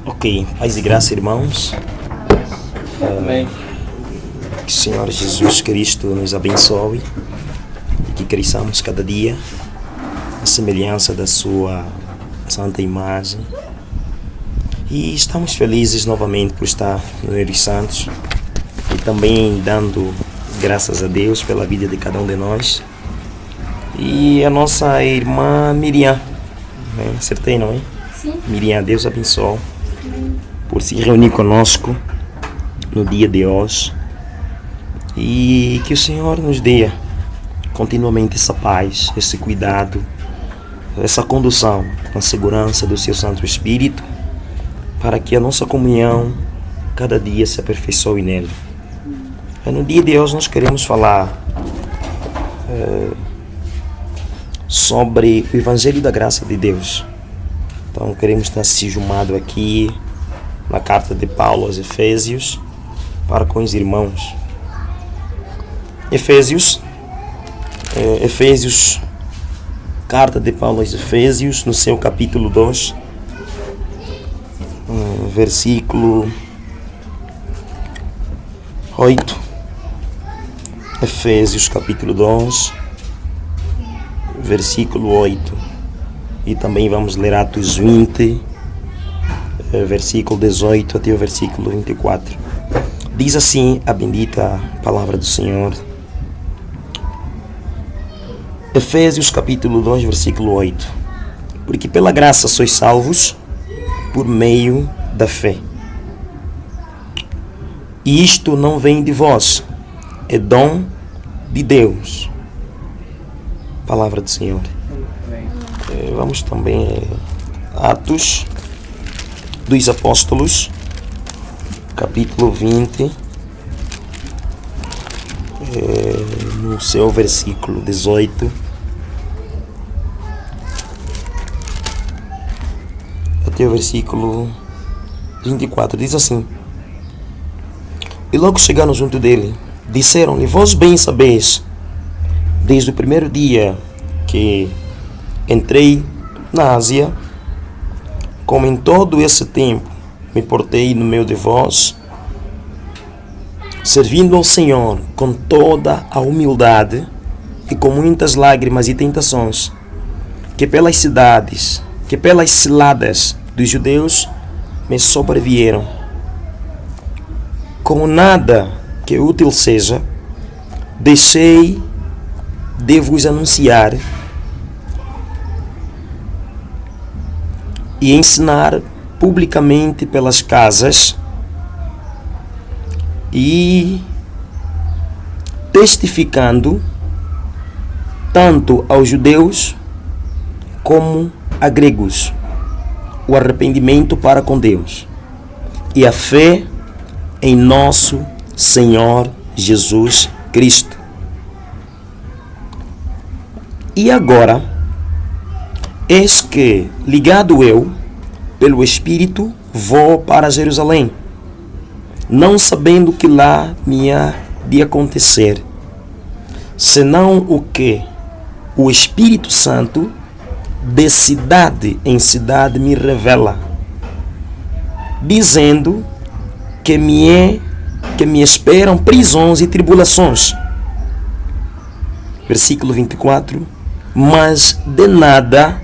Ok, paz e graça, irmãos. Amém. Que o Senhor Jesus Cristo nos abençoe e que cresçamos cada dia à semelhança da sua santa imagem. E estamos felizes novamente por estar no Meio dos Santos e também dando graças a Deus pela vida de cada um de nós. E a nossa irmã Miriam, né? Acertei, não é? Sim. Miriam, Deus abençoe por se reunir conosco no dia de hoje e que o Senhor nos dê continuamente essa paz, esse cuidado, essa condução com a segurança do seu Santo Espírito, para que a nossa comunhão cada dia se aperfeiçoe nele. No dia de hoje nós queremos falar sobre o Evangelho da Graça de Deus. Então queremos estar se juntando aqui na carta de Paulo aos Efésios para com os irmãos. Efésios, carta de Paulo aos Efésios, no seu capítulo 2, versículo 8. Efésios capítulo 2, versículo 8. E também vamos ler Atos 20, versículo 18 até o versículo 24. Diz assim a bendita palavra do Senhor. Efésios capítulo 2, versículo 8. Porque pela graça sois salvos por meio da fé. E isto não vem de vós, é dom de Deus. Palavra do Senhor. Vamos também Atos dos Apóstolos, capítulo 20, no seu versículo 18 até o versículo 24, diz assim: E logo chegaram junto dele, disseram-lhe: Vós bem sabeis, desde o primeiro dia que entrei na Ásia, como em todo esse tempo me portei no meio de vós, servindo ao Senhor com toda a humildade e com muitas lágrimas e tentações, que pelas ciladas dos judeus me sobrevieram. Como nada que útil seja, deixei de vos anunciar e ensinar publicamente pelas casas e testificando tanto aos judeus como a gregos o arrependimento para com Deus e a fé em nosso Senhor Jesus Cristo. E agora, eis que, ligado eu, pelo Espírito, vou para Jerusalém, não sabendo que lá me há de acontecer, senão o que o Espírito Santo, de cidade em cidade, me revela, dizendo que me esperam prisões e tribulações. Versículo 24. Mas de nada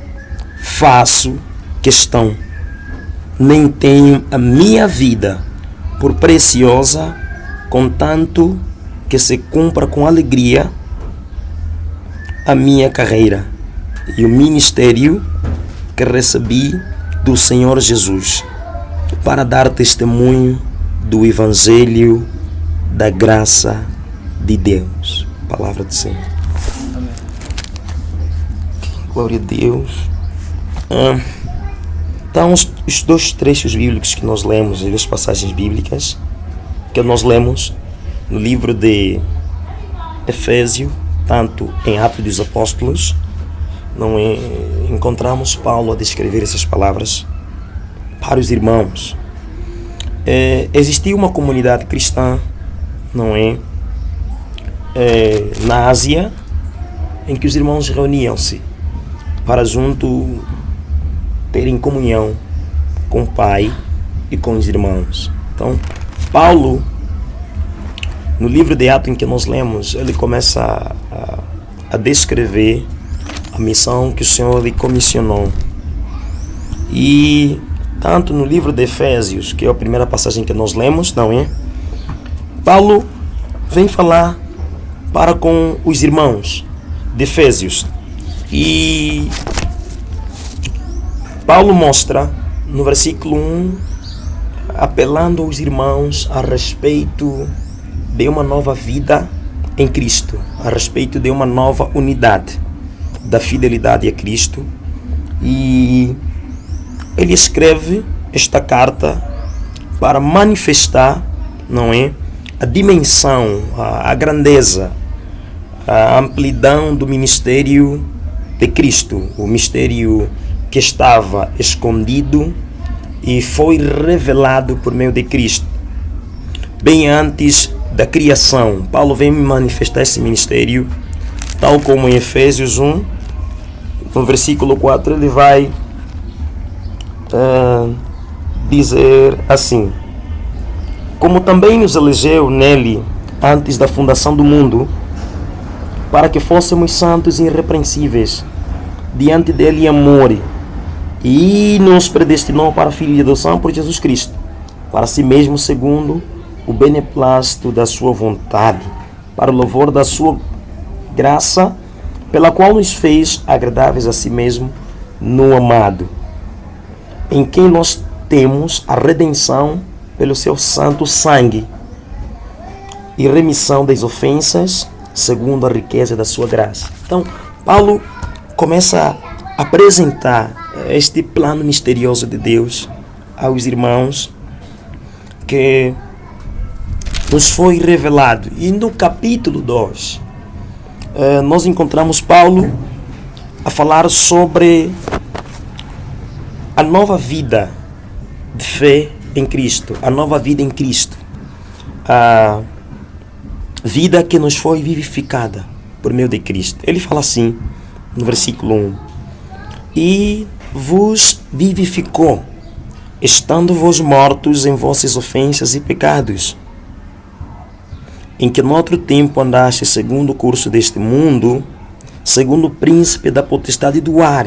faço questão, nem tenho a minha vida por preciosa, contanto que se cumpra com alegria a minha carreira e o ministério que recebi do Senhor Jesus, para dar testemunho do Evangelho da graça de Deus. Palavra do Senhor. Amém. Glória a Deus. Então, os dois trechos bíblicos que nós lemos, as duas passagens bíblicas que nós lemos no livro de Efésios, tanto em Atos dos Apóstolos, encontramos Paulo a descrever essas palavras para os irmãos. Existia uma comunidade cristã, não é? Na Ásia, em que os irmãos reuniam-se para junto terem comunhão com o Pai e com os irmãos. Então, Paulo, no livro de Atos em que nós lemos, ele começa a descrever a missão que o Senhor lhe comissionou. E tanto no livro de Efésios, que é a primeira passagem que nós lemos, não é? Paulo vem falar para com os irmãos de Efésios. E Paulo mostra no versículo 1, apelando aos irmãos a respeito de uma nova vida em Cristo, a respeito de uma nova unidade da fidelidade a Cristo. E ele escreve esta carta para manifestar, não é, a dimensão, a grandeza, a amplidão do ministério de Cristo, o mistério que estava escondido e foi revelado por meio de Cristo. Bem antes da criação, Paulo vem manifestar esse ministério, tal como em Efésios 1, no versículo 4, ele vai dizer assim: como também nos elegeu nele antes da fundação do mundo, para que fôssemos santos e irrepreensíveis diante dele em amor, e nos predestinou para a filha de adoção por Jesus Cristo, para si mesmo segundo o beneplácito da sua vontade, para o louvor da sua graça, pela qual nos fez agradáveis a si mesmo no amado, em quem nós temos a redenção pelo seu santo sangue e remissão das ofensas, segundo a riqueza da sua graça. Então, Paulo começa a apresentar este plano misterioso de Deus aos irmãos que nos foi revelado. E no capítulo 2, nós encontramos Paulo a falar sobre a nova vida de fé em Cristo, a nova vida em Cristo, a vida que nos foi vivificada por meio de Cristo. Ele fala assim no versículo 1: e vos vivificou, estando vos mortos em vossas ofensas e pecados, em que no outro tempo andaste segundo o curso deste mundo, segundo o príncipe da potestade do ar,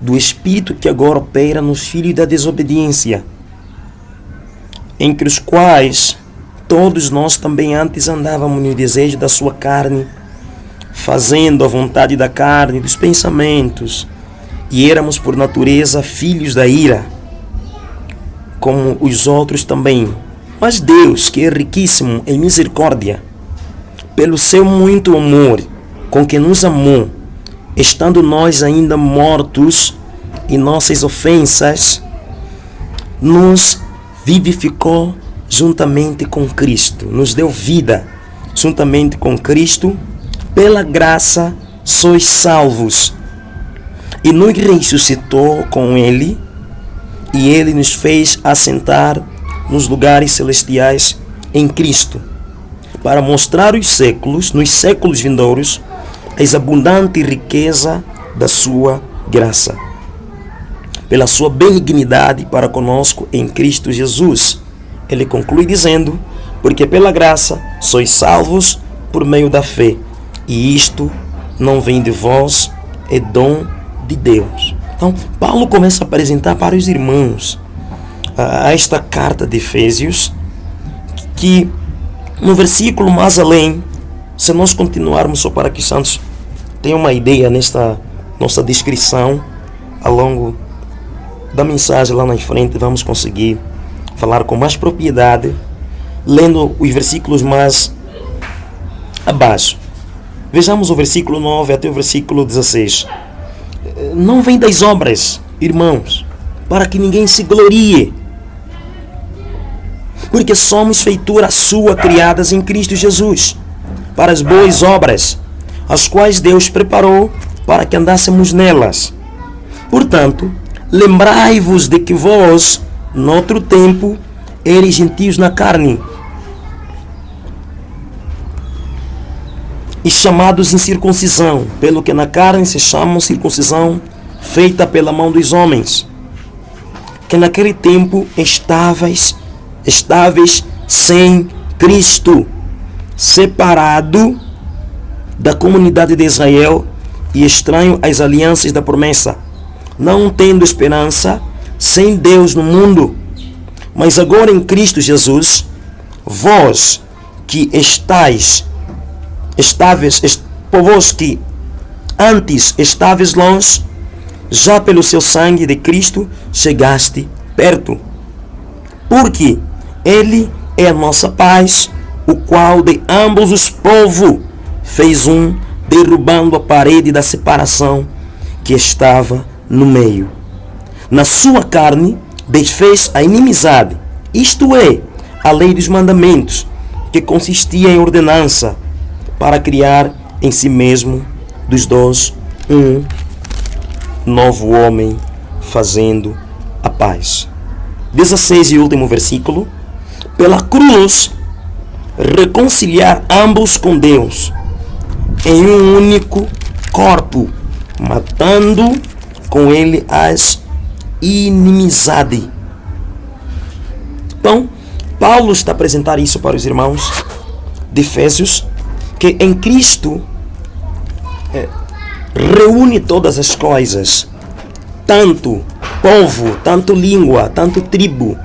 do espírito que agora opera nos filhos da desobediência, entre os quais todos nós também antes andávamos no desejo da sua carne, fazendo a vontade da carne e dos pensamentos, e éramos por natureza filhos da ira, como os outros também. Mas Deus, que é riquíssimo em misericórdia, pelo seu muito amor com que nos amou, estando nós ainda mortos em nossas ofensas, nos vivificou juntamente com Cristo, nos deu vida juntamente com Cristo. Pela graça sois salvos, e nos ressuscitou com Ele, e Ele nos fez assentar nos lugares celestiais em Cristo, para mostrar nos séculos vindouros, a abundante riqueza da sua graça, pela sua benignidade para conosco em Cristo Jesus. Ele conclui dizendo: porque pela graça sois salvos por meio da fé, e isto não vem de vós, é dom de Deus. Então, Paulo começa a apresentar para os irmãos esta carta de Efésios, que no versículo mais além, se nós continuarmos, só para que os santos tenham uma ideia nesta nossa descrição, ao longo da mensagem lá na frente, vamos conseguir falar com mais propriedade, lendo os versículos mais abaixo. Vejamos o versículo 9 até o versículo 16. Não vem das obras, irmãos, para que ninguém se glorie, porque somos feitura sua, criadas em Cristo Jesus, para as boas obras, as quais Deus preparou para que andássemos nelas. Portanto, lembrai-vos de que vós, noutro tempo, eres gentios na carne, e chamados incircuncisão, pelo que na carne se chamam circuncisão feita pela mão dos homens, que naquele tempo estáveis sem Cristo, separado da comunidade de Israel e estranho às alianças da promessa, não tendo esperança, sem Deus no mundo. Mas agora em Cristo Jesus, vós que vós que antes estáveis longe, já pelo seu sangue de Cristo chegaste perto. Porque Ele é a nossa paz, o qual de ambos os povos fez um, derrubando a parede da separação que estava no meio. Na sua carne desfez a inimizade, isto é, a lei dos mandamentos, que consistia em ordenança, para criar em si mesmo dos dois um novo homem, fazendo a paz. 16 e último versículo. Pela cruz, reconciliar ambos com Deus em um único corpo, matando com ele as inimizades. Então, Paulo está a apresentar isso para os irmãos de Efésios, que em Cristo reúne todas as coisas, tanto povo, tanto língua, tanto tribo.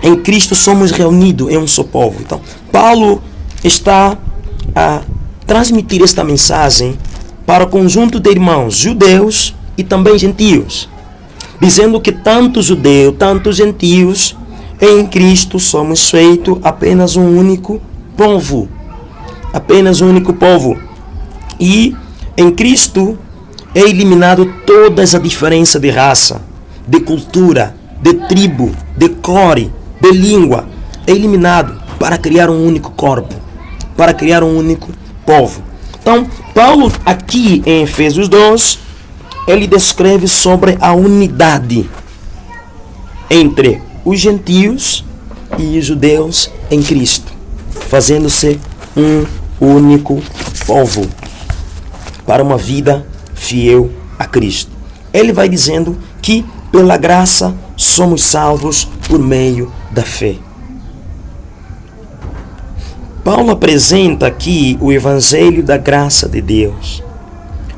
Em Cristo somos reunidos em um só povo. Então, Paulo está a transmitir esta mensagem para o conjunto de irmãos judeus e também gentios, dizendo que tanto judeu, tanto gentios, em Cristo somos feitos apenas um único povo. Apenas um único povo. E em Cristo é eliminado todas as diferenças de raça, de cultura, de tribo, de cor, de língua. É eliminado para criar um único corpo, para criar um único povo. Então, Paulo aqui em Efésios 2, ele descreve sobre a unidade entre os gentios e os judeus em Cristo, fazendo-se um único povo para uma vida fiel a Cristo. Ele vai dizendo que pela graça somos salvos por meio da fé. Paulo apresenta aqui o Evangelho da graça de Deus.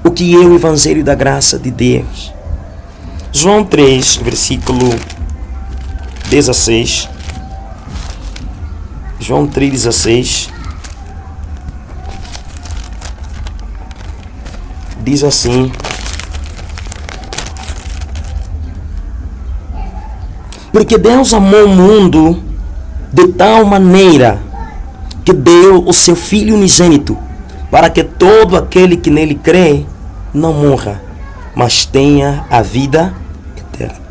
O que é o Evangelho da graça de Deus? João 3, versículo 16. João 3,16 diz assim: porque Deus amou o mundo de tal maneira que deu o seu Filho unigênito, para que todo aquele que nele crê não morra, mas tenha a vida eterna.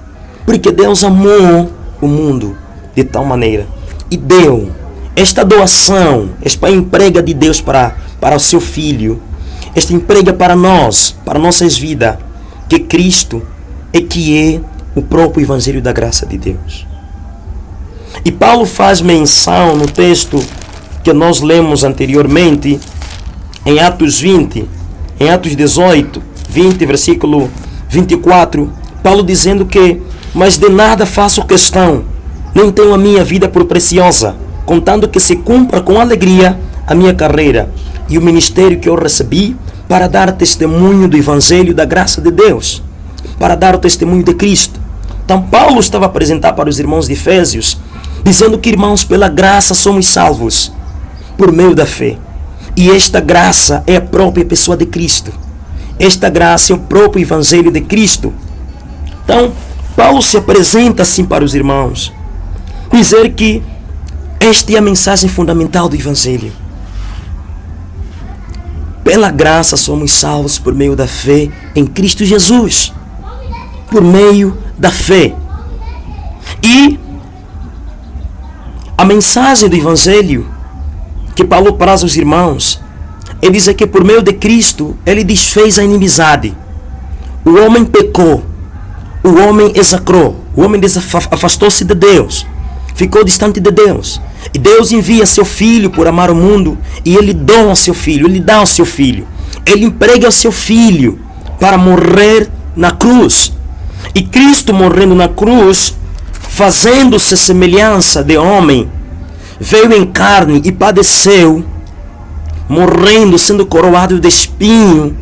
Porque Deus amou o mundo de tal maneira e deu esta doação, esta entrega de Deus para o seu Filho, esta entrega para nós, para nossas vidas, que Cristo é que é o próprio Evangelho da graça de Deus. E Paulo faz menção no texto que nós lemos anteriormente, em Atos 20, em Atos 18, 20, versículo 24, Paulo dizendo que, mas de nada faço questão, nem tenho a minha vida por preciosa, contando que se cumpra com alegria a minha carreira e o ministério que eu recebi para dar testemunho do Evangelho da graça de Deus, para dar o testemunho de Cristo. Então Paulo estava a apresentar para os irmãos de Efésios, dizendo que, irmãos, pela graça somos salvos por meio da fé. E esta graça é a própria pessoa de Cristo. Esta graça é o próprio Evangelho de Cristo. Então, Paulo se apresenta assim para os irmãos, dizer que esta é a mensagem fundamental do Evangelho. Pela graça somos salvos por meio da fé em Cristo Jesus. Por meio da fé. E a mensagem do Evangelho que Paulo traz aos irmãos é dizer que por meio de Cristo ele desfez a inimizade. O homem pecou, o homem execrou, o homem afastou-se de Deus, ficou distante de Deus. E Deus envia seu Filho por amar o mundo, e ele doa seu Filho, ele dá o seu Filho, ele emprega o seu Filho para morrer na cruz, E Cristo morrendo na cruz, fazendo-se semelhança de homem, veio em carne e padeceu, morrendo, sendo coroado de espinho,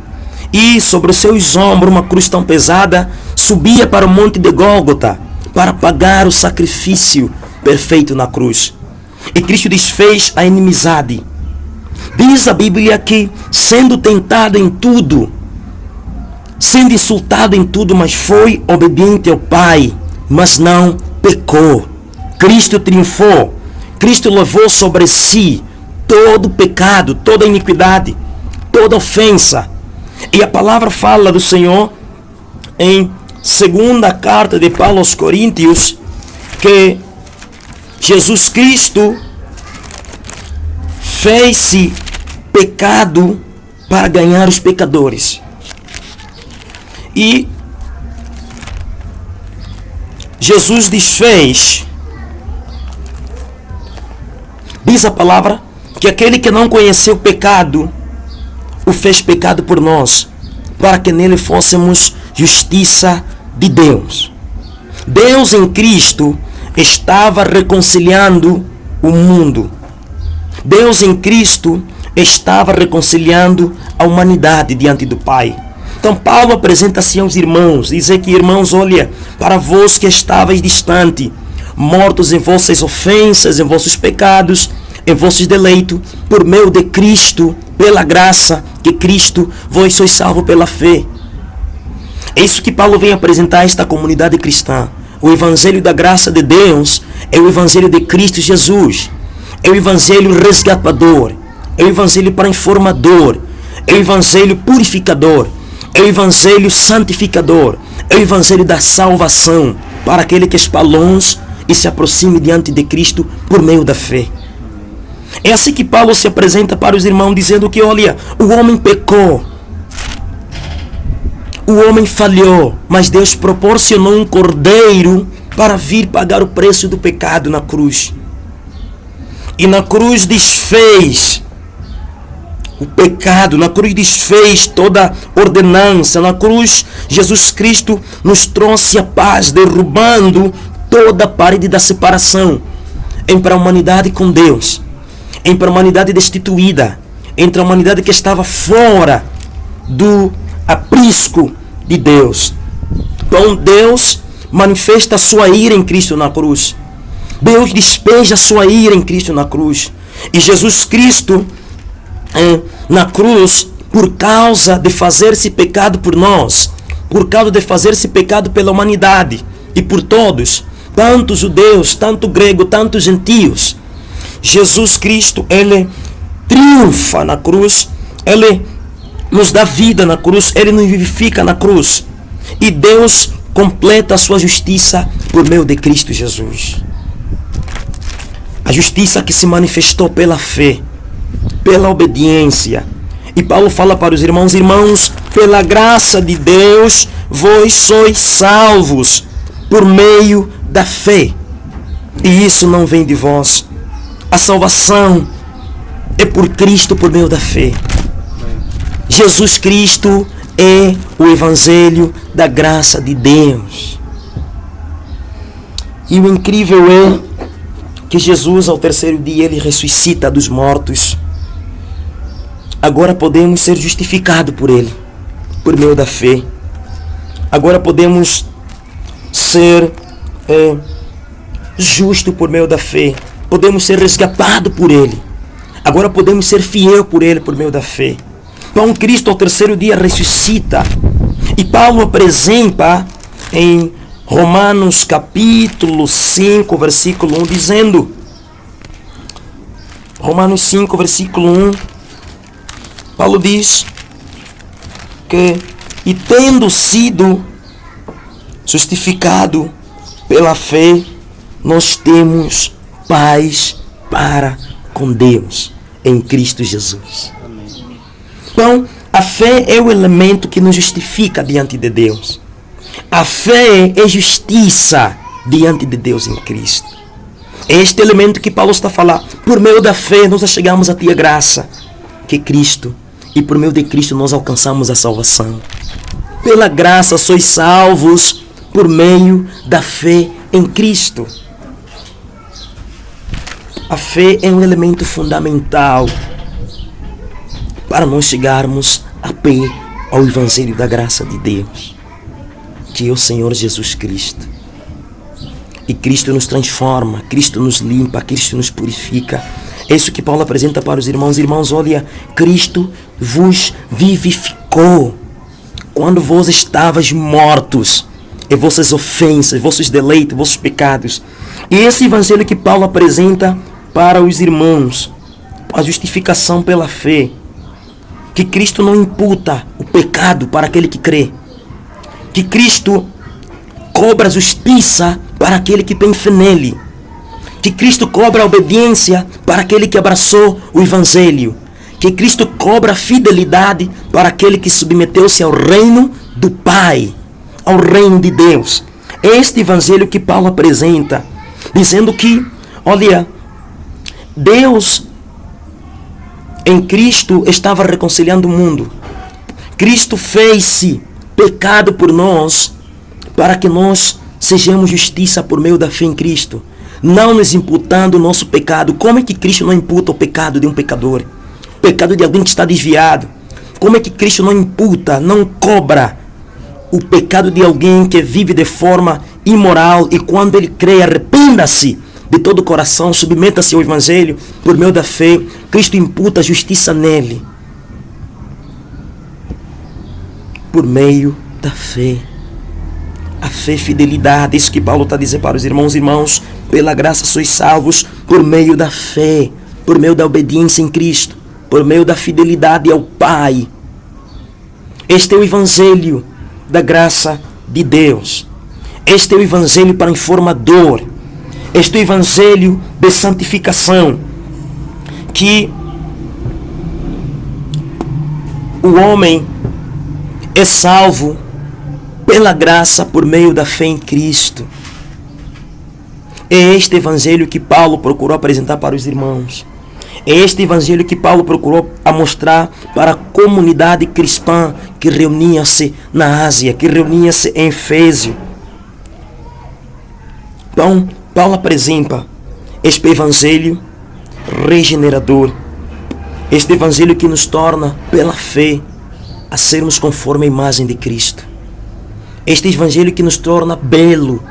e sobre os seus ombros uma cruz tão pesada, subia para o monte de Gólgota, para pagar o sacrifício perfeito na cruz. E Cristo desfez a inimizade. Diz a Bíblia que, sendo tentado em tudo, sendo insultado em tudo, mas foi obediente ao Pai, mas não pecou. Cristo triunfou. Cristo levou sobre si todo o pecado, toda a iniquidade, toda a ofensa. E a palavra fala do Senhor em segunda carta de Paulo aos Coríntios, que Jesus Cristo fez-se pecado para ganhar os pecadores. E Jesus desfez, diz a palavra, que aquele que não conheceu o pecado, o fez pecado por nós, para que nele fôssemos justiça de Deus. Deus em Cristo estava reconciliando o mundo. Deus em Cristo estava reconciliando a humanidade diante do Pai. Então Paulo apresenta assim aos irmãos, dizer que, irmãos, olha, para vós que estáveis distante, mortos em vossas ofensas, em vossos pecados, em vossos deleitos, por meio de Cristo, pela graça que Cristo, vós sois salvos pela fé. É isso que Paulo vem apresentar a esta comunidade cristã. O evangelho da graça de Deus é o evangelho de Cristo Jesus. É o evangelho resgatador. É o evangelho transformador. É o evangelho purificador. É o evangelho santificador. É o evangelho da salvação para aquele que está longe e se aproxime diante de Cristo por meio da fé. É assim que Paulo se apresenta para os irmãos, dizendo que, olha, o homem pecou, o homem falhou, mas Deus proporcionou um cordeiro para vir pagar o preço do pecado na cruz. E na cruz desfez o pecado, na cruz desfez toda ordenança, na cruz Jesus Cristo nos trouxe a paz, derrubando toda a parede da separação entre a humanidade com Deus, entre a humanidade destituída, entre a humanidade que estava fora do aprisco de Deus. Então Deus manifesta a sua ira em Cristo na cruz. Deus despeja a sua ira em Cristo na cruz. E Jesus Cristo na cruz, por causa de fazer-se pecado por nós, por causa de fazer-se pecado pela humanidade e por todos, tanto judeus, tanto grego, tanto gentios, Jesus Cristo, ele triunfa na cruz, ele nos dá vida na cruz, ele nos vivifica na cruz. E Deus completa a sua justiça por meio de Cristo Jesus. A justiça que se manifestou pela fé, pela obediência. E Paulo fala para os irmãos, irmãos, pela graça de Deus, vós sois salvos por meio da fé. E isso não vem de vós. A salvação é por Cristo, por meio da fé. Jesus Cristo é o evangelho da graça de Deus. E o incrível é que Jesus, ao terceiro dia, ele ressuscita dos mortos. Agora podemos ser justificados por ele, por meio da fé. Agora podemos ser justos por meio da fé. Podemos ser resgatados por ele. Agora podemos ser fiéis por ele, por meio da fé. Então Cristo ao terceiro dia ressuscita. E Paulo apresenta em Romanos capítulo 5, versículo 1, dizendo, Romanos 5, versículo 1, Paulo diz que, e tendo sido justificado pela fé, nós temos paz para com Deus em Cristo Jesus. Então, a fé é o elemento que nos justifica diante de Deus. A fé é justiça diante de Deus em Cristo. É este elemento que Paulo está falando. Por meio da fé nós chegamos a ter a graça que é Cristo. E por meio de Cristo nós alcançamos a salvação. Pela graça sois salvos por meio da fé em Cristo. A fé é um elemento fundamental para nós chegarmos a pé ao Evangelho da graça de Deus, que é o Senhor Jesus Cristo. E Cristo nos transforma, Cristo nos limpa, Cristo nos purifica. É isso que Paulo apresenta para os irmãos. Irmãos, olha, Cristo vos vivificou quando vós estavas mortos em vossas ofensas, vossos deleitos, vossos pecados. E esse evangelho que Paulo apresenta para os irmãos, a justificação pela fé, que Cristo não imputa o pecado para aquele que crê, que Cristo cobra justiça para aquele que tem fé nele, que Cristo cobra obediência para aquele que abraçou o evangelho, que Cristo cobra fidelidade para aquele que submeteu-se ao reino do Pai, ao reino de Deus. É este evangelho que Paulo apresenta, dizendo que, olha, Deus em Cristo estava reconciliando o mundo. Cristo fez-se pecado por nós, para que nós sejamos justiça por meio da fé em Cristo, não nos imputando o nosso pecado. Como é que Cristo não imputa o pecado de um pecador? O pecado de alguém que está desviado. Como é que Cristo não imputa, não cobra o pecado de alguém que vive de forma imoral e quando ele crê, arrependa-se de todo o coração, submeta-se ao Evangelho por meio da fé, Cristo imputa a justiça nele por meio da fé. A fé e fidelidade, isso que Paulo está dizendo para os irmãos. Irmãos, pela graça sois salvos por meio da fé, por meio da obediência em Cristo, por meio da fidelidade ao Pai. Este é o Evangelho da graça de Deus. Este é o Evangelho para informador. Este é o Evangelho de santificação, que o homem é salvo pela graça por meio da fé em Cristo. É este evangelho que Paulo procurou apresentar para os irmãos. É este evangelho que Paulo procurou mostrar para a comunidade cristã que reunia-se na Ásia, que reunia-se em Éfeso. Então, Paulo apresenta este evangelho regenerador. Este evangelho que nos torna, pela fé, a sermos conforme a imagem de Cristo. Este evangelho que nos torna belo,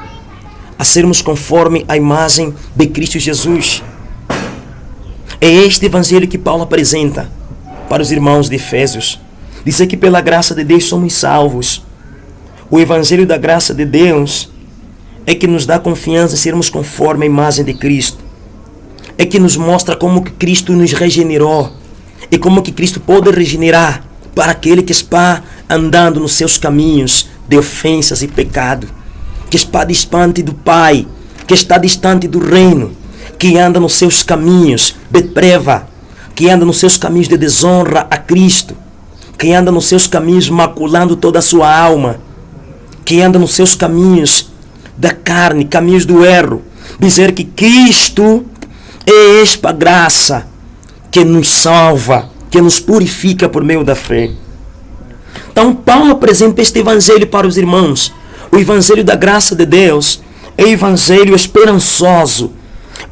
a sermos conforme a imagem de Cristo Jesus. É este evangelho que Paulo apresenta para os irmãos de Efésios. Dizer que pela graça de Deus somos salvos. O evangelho da graça de Deus é que nos dá confiança em sermos conforme a imagem de Cristo. É que nos mostra como que Cristo nos regenerou e como que Cristo pode regenerar para aquele que está andando nos seus caminhos de ofensas e pecado, que está distante do Pai, que está distante do reino, que anda nos seus caminhos de treva, que anda nos seus caminhos de desonra a Cristo, que anda nos seus caminhos maculando toda a sua alma, que anda nos seus caminhos da carne, caminhos do erro. Dizer que Cristo é esta graça que nos salva, que nos purifica por meio da fé. Então Paulo apresenta este evangelho para os irmãos. O evangelho da graça de Deus é o evangelho esperançoso,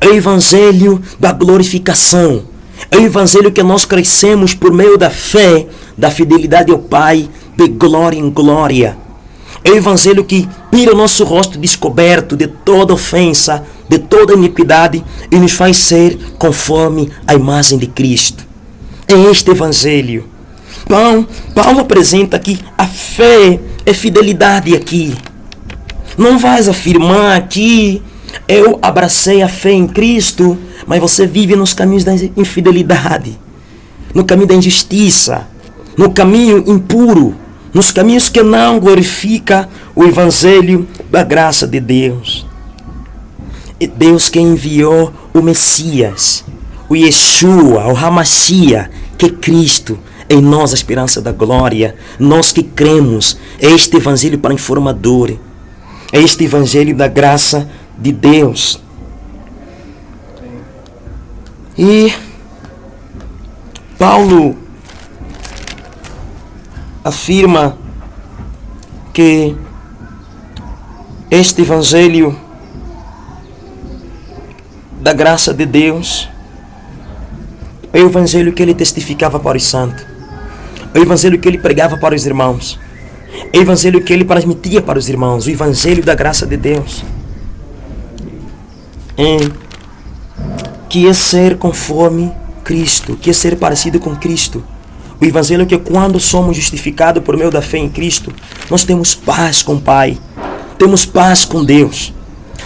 é o evangelho da glorificação, é o evangelho que nós crescemos por meio da fé, da fidelidade ao Pai, de glória em glória. É o evangelho que tira o nosso rosto descoberto de toda ofensa, de toda iniquidade e nos faz ser conforme a imagem de Cristo. É este evangelho. Então, Paulo apresenta que a fé é fidelidade aqui. Não vais afirmar que eu abracei a fé em Cristo, mas você vive nos caminhos da infidelidade, no caminho da injustiça, no caminho impuro, nos caminhos que não glorifica o evangelho da graça de Deus. É Deus que enviou o Messias, o Yeshua, o Hamashia, que é Cristo, em nós a esperança da glória. Nós que cremos, é este evangelho para informador, é este evangelho da graça de Deus. E Paulo afirma que este evangelho da graça de Deus é o evangelho que ele testificava para os santos, é o evangelho que ele pregava para os irmãos, é o evangelho que ele transmitia para os irmãos, o evangelho da graça de Deus, que é ser conforme Cristo, que é ser parecido com Cristo. O evangelho que quando somos justificados por meio da fé em Cristo, nós temos paz com o Pai, temos paz com Deus,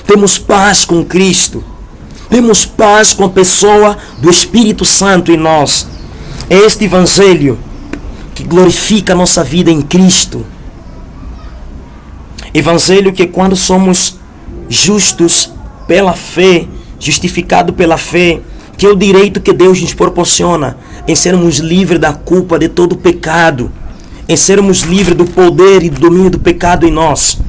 temos paz com Cristo, temos paz com a pessoa do Espírito Santo em nós. É este evangelho que glorifica a nossa vida em Cristo. Evangelho que quando somos justos pela fé, justificados pela fé, que é o direito que Deus nos proporciona em sermos livres da culpa de todo pecado, em sermos livres do poder e do domínio do pecado em nós,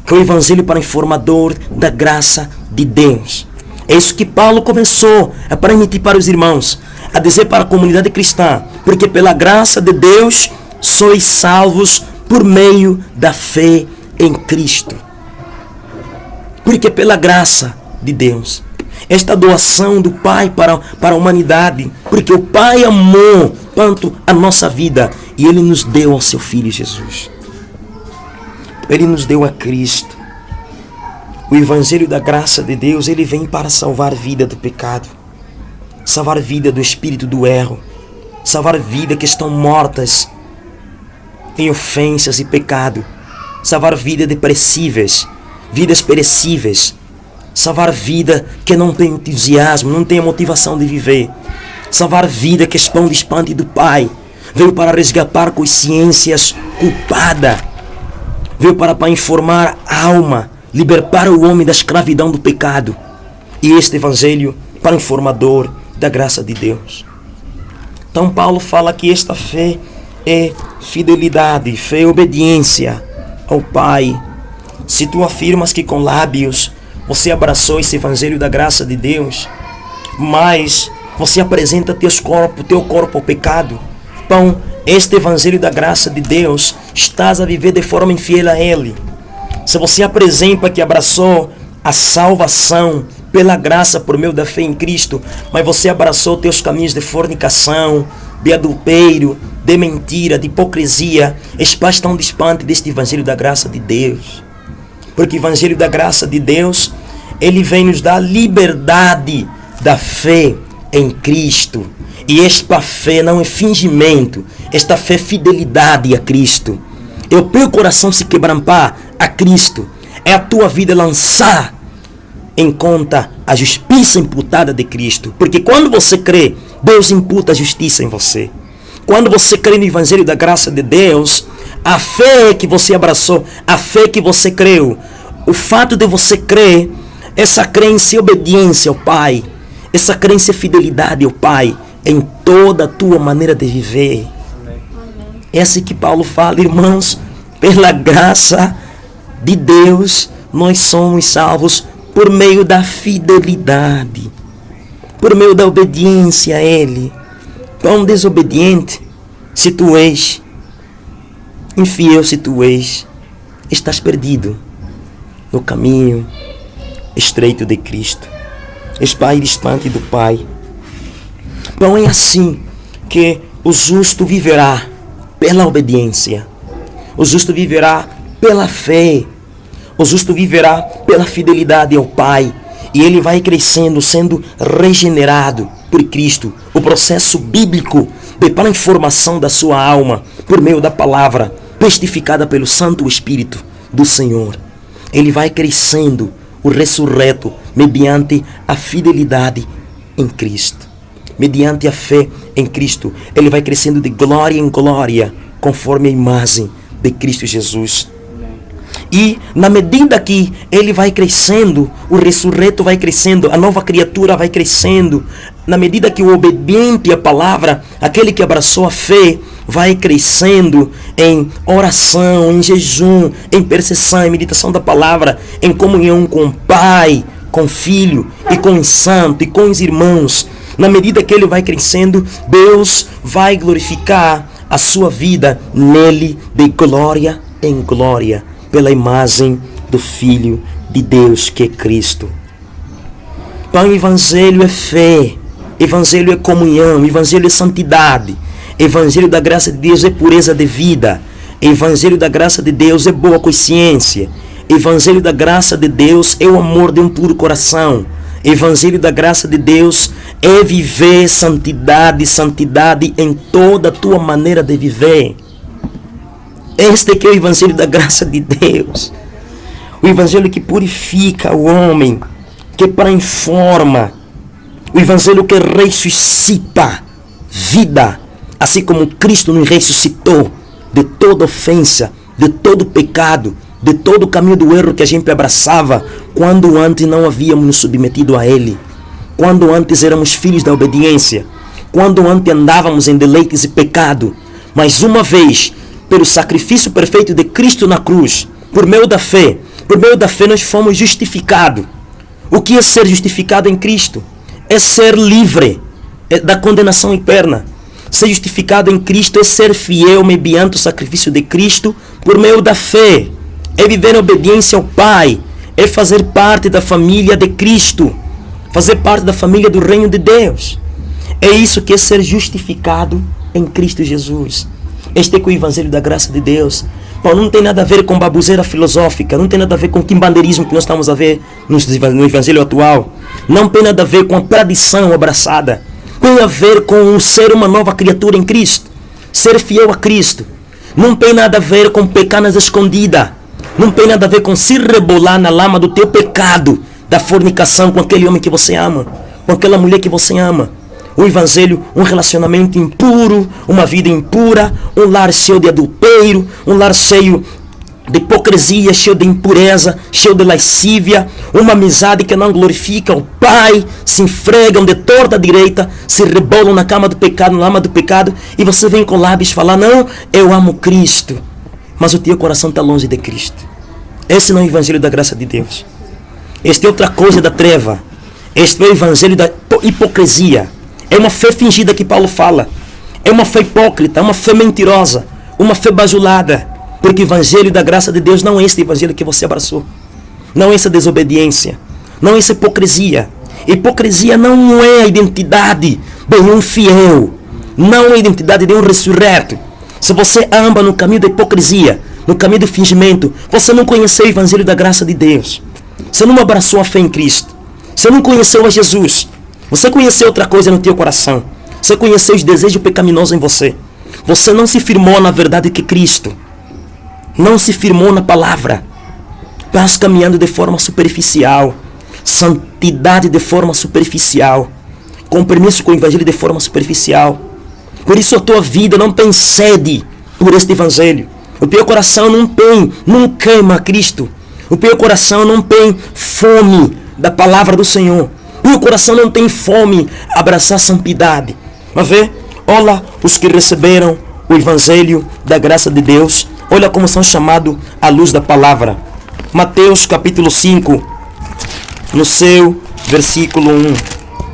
que é o evangelho para o informador da graça de Deus. É isso que Paulo começou a transmitir para os irmãos, a dizer para a comunidade cristã, porque pela graça de Deus sois salvos por meio da fé em Cristo. Porque pela graça de Deus, esta doação do Pai para a humanidade, porque o Pai amou tanto a nossa vida e Ele nos deu ao seu Filho Jesus. Ele nos deu a Cristo. O evangelho da graça de Deus, ele vem para salvar a vida do pecado, salvar a vida do espírito do erro, salvar a vida que estão mortas em ofensas e pecado, salvar vidas depressíveis, vidas perecíveis, salvar vida que não tem entusiasmo, não tem a motivação de viver, salvar vida que esconde espante do Pai, veio para resgatar consciências culpadas, veio para informar a alma, libertar o homem da escravidão do pecado. E este evangelho para o informador da graça de Deus. Então Paulo fala que esta fé é fidelidade, fé é obediência ao Pai. Se tu afirmas que com lábios você abraçou esse evangelho da graça de Deus, mas você apresenta teu corpo ao pecado, então este evangelho da graça de Deus estás a viver de forma infiel a Ele. Se você apresenta que abraçou a salvação pela graça por meio da fé em Cristo, mas você abraçou teus caminhos de fornicação, de adultério, de mentira, de hipocrisia, estás tão distante deste evangelho da graça de Deus. Porque o evangelho da graça de Deus, ele vem nos dar liberdade da fé em Cristo. E esta fé não é fingimento, esta fé é fidelidade a Cristo. É o teu coração se quebrantar a Cristo. É a tua vida lançar em conta a justiça imputada de Cristo. Porque quando você crê, Deus imputa a justiça em você. Quando você crê no evangelho da graça de Deus, a fé que você abraçou, a fé que você creu, o fato de você crer, essa crença é obediência ao Pai, essa crença é fidelidade ao Pai em toda a tua maneira de viver. É assim que Paulo fala, irmãos, pela graça de Deus, nós somos salvos por meio da fidelidade, por meio da obediência a Ele. Então, desobediente, se tu és, infiel se tu és, estás perdido no caminho estreito de Cristo. Estás distante do Pai. Então é assim que o justo viverá pela obediência. O justo viverá pela fé. O justo viverá pela fidelidade ao Pai. E ele vai crescendo, sendo regenerado por Cristo. O processo bíblico de transformação da sua alma por meio da palavra testificada pelo Santo Espírito do Senhor. Ele vai crescendo, o ressurreto, mediante a fidelidade em Cristo. Mediante a fé em Cristo. Ele vai crescendo de glória em glória, conforme a imagem de Cristo Jesus. E na medida que ele vai crescendo, o ressurreto vai crescendo, a nova criatura vai crescendo. Na medida que o obediente à palavra, aquele que abraçou a fé, vai crescendo em oração, em jejum, em intercessão, em meditação da palavra, em comunhão com o Pai, com o Filho e com o Santo e com os irmãos. Na medida que ele vai crescendo, Deus vai glorificar a sua vida nele de glória em glória, pela imagem do Filho de Deus, que é Cristo. Então, o Evangelho é fé, Evangelho é comunhão, Evangelho é santidade, Evangelho da graça de Deus é pureza de vida, Evangelho da graça de Deus é boa consciência, Evangelho da graça de Deus é o amor de um puro coração, Evangelho da graça de Deus é viver santidade, santidade em toda a tua maneira de viver. Este que é o Evangelho da graça de Deus. O Evangelho que purifica o homem, que transforma. O Evangelho que ressuscita vida, assim como Cristo nos ressuscitou de toda ofensa, de todo pecado, de todo o caminho do erro que a gente abraçava, quando antes não havíamos nos submetido a Ele, quando antes éramos filhos da obediência, quando antes andávamos em deleites e pecado. Mas uma vez, pelo sacrifício perfeito de Cristo na cruz, por meio da fé nós fomos justificados. O que é ser justificado em Cristo? É ser livre da condenação eterna. Ser justificado em Cristo é ser fiel mediante o sacrifício de Cristo por meio da fé. É viver em obediência ao Pai. É fazer parte da família de Cristo. Fazer parte da família do reino de Deus. É isso que é ser justificado em Cristo Jesus. Este é o Evangelho da graça de Deus. Bom, não tem nada a ver com baboseira filosófica, não tem nada a ver com o quimbandeirismo que nós estamos a ver no Evangelho atual. Não tem nada a ver com a tradição abraçada. Tem a ver com ser uma nova criatura em Cristo. Ser fiel a Cristo. Não tem nada a ver com pecar nas escondidas. Não tem nada a ver com se rebolar na lama do teu pecado, da fornicação com aquele homem que você ama, com aquela mulher que você ama. O Evangelho, um relacionamento impuro, uma vida impura, um lar cheio de adultério, um lar cheio de hipocrisia, cheio de impureza, cheio de lascívia, uma amizade que não glorifica o Pai, se enfregam de torta à direita, se rebolam na cama do pecado, na lama do pecado, e você vem com lábios falar, não, eu amo Cristo, mas o teu coração está longe de Cristo. Esse não é o Evangelho da graça de Deus. Este é outra coisa da treva. Este é o Evangelho da hipocrisia. É uma fé fingida que Paulo fala. É uma fé hipócrita, uma fé mentirosa, uma fé bajulada. Porque o Evangelho da graça de Deus não é esse Evangelho que você abraçou. Não é essa desobediência. Não é essa hipocrisia. Hipocrisia não é a identidade de um fiel. Não é a identidade de um ressurreto. Se você anda no caminho da hipocrisia, no caminho do fingimento, você não conheceu o Evangelho da graça de Deus. Você não abraçou a fé em Cristo. Você não conheceu a Jesus. Você conheceu outra coisa no teu coração. Você conheceu os desejos pecaminosos em você. Você não se firmou na verdade que Cristo. Não se firmou na palavra. Estás caminhando de forma superficial. Santidade de forma superficial. Compromisso com o Evangelho de forma superficial. Por isso a tua vida não tem sede por este Evangelho. O teu coração não queima Cristo. O teu coração não tem fome da palavra do Senhor. O teu coração não tem fome a abraçar a santidade. Mas vê, olha os que receberam o Evangelho da graça de Deus. Olha como são chamados à luz da palavra. Mateus capítulo 5, no seu versículo 1.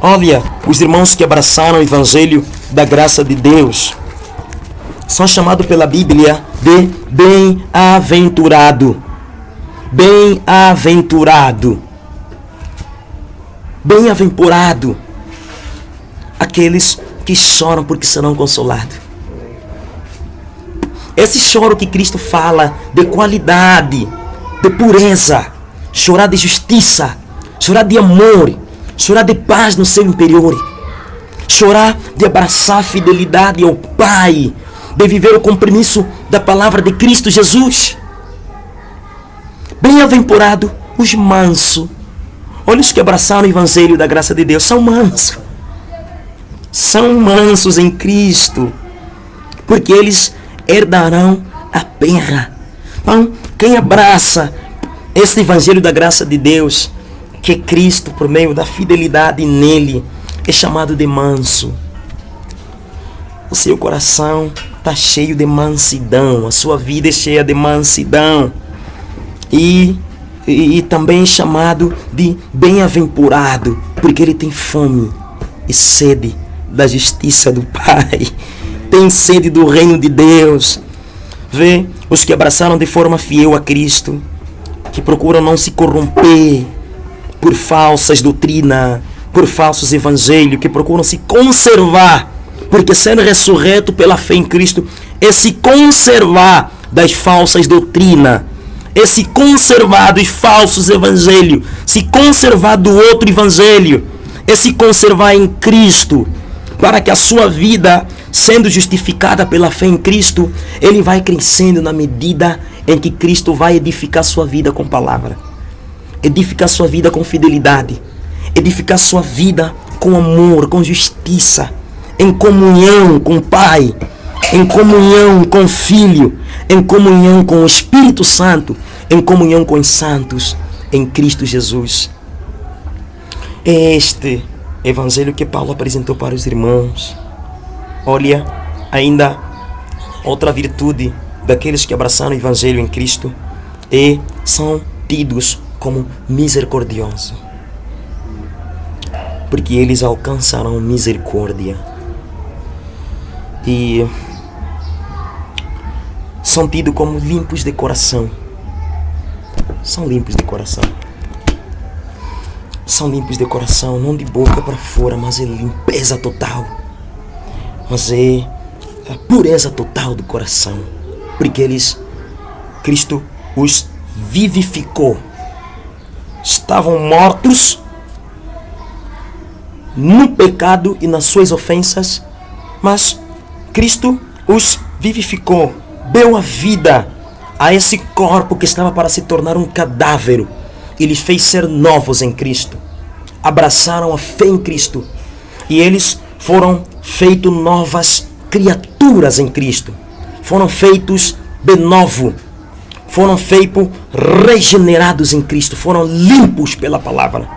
Olha, os irmãos que abraçaram o Evangelho da graça de Deus são chamados pela Bíblia de bem-aventurado. Bem-aventurado. Bem-aventurado aqueles que choram porque serão consolados. Esse choro que Cristo fala de qualidade, de pureza, chorar de justiça, chorar de amor, chorar de paz no seu interior, chorar de abraçar a fidelidade ao Pai, de viver o compromisso da palavra de Cristo Jesus. Bem-aventurado os mansos. Olha os que abraçaram o Evangelho da graça de Deus. São mansos. São mansos em Cristo. Porque eles herdarão a terra. Então, quem abraça este Evangelho da graça de Deus, que é Cristo por meio da fidelidade nele, é chamado de manso. O seu coração está cheio de mansidão. A sua vida é cheia de mansidão. E também chamado de bem-aventurado, porque ele tem fome e sede da justiça do Pai, tem sede do reino de Deus. Vê, os que abraçaram de forma fiel a Cristo, que procuram não se corromper por falsas doutrinas, por falsos evangelhos, que procuram se conservar, porque ser ressurreto pela fé em Cristo é se conservar das falsas doutrinas, é se conservar dos falsos evangelhos, se conservar do outro evangelho, é se conservar em Cristo, para que a sua vida, sendo justificada pela fé em Cristo, ele vai crescendo na medida em que Cristo vai edificar sua vida com palavra, edificar sua vida com fidelidade, edificar sua vida com amor, com justiça, em comunhão com o Pai, em comunhão com o Filho, em comunhão com o Espírito Santo, em comunhão com os santos em Cristo Jesus. É este evangelho que Paulo apresentou para os irmãos. Olha, ainda outra virtude daqueles que abraçaram o evangelho em Cristo e são tidos como misericordiosos, porque eles alcançarão misericórdia. E são tidos como limpos de coração. São limpos de coração. São limpos de coração, não de boca para fora, mas é limpeza total. Mas é a pureza total do coração. Porque Cristo os vivificou. Estavam mortos no pecado e nas suas ofensas, mas Cristo os vivificou, deu a vida a esse corpo que estava para se tornar um cadáver. Ele fez ser novos em Cristo. Abraçaram a fé em Cristo e eles foram feitos novas criaturas em Cristo. Foram feitos de novo. Foram feitos regenerados em Cristo. Foram limpos pela palavra.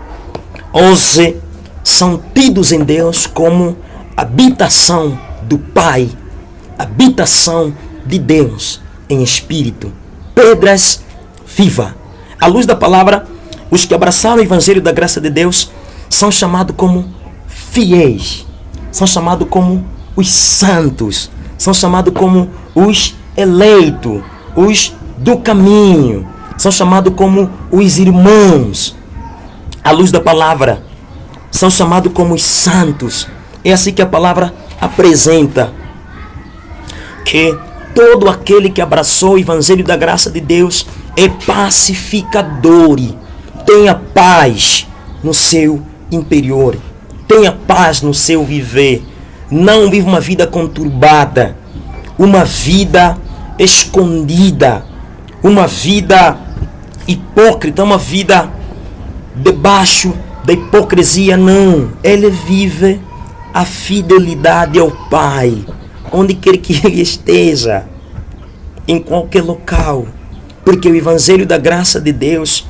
Hoje são tidos em Deus como habitação do Pai, habitação de Deus em espírito, pedras vivas. À luz da palavra, os que abraçaram o evangelho da graça de Deus são chamados como fiéis, são chamados como os santos, são chamados como os eleitos, os do caminho, são chamados como os irmãos. À luz da palavra, são chamados como os santos. É assim que a palavra apresenta que todo aquele que abraçou o evangelho da graça de Deus é pacificador, tenha paz no seu interior, tenha paz no seu viver, não viva uma vida conturbada, uma vida escondida, uma vida hipócrita, uma vida debaixo da hipocrisia. Não, ele vive a fidelidade ao Pai, onde quer que ele esteja, em qualquer local, porque o evangelho da graça de Deus,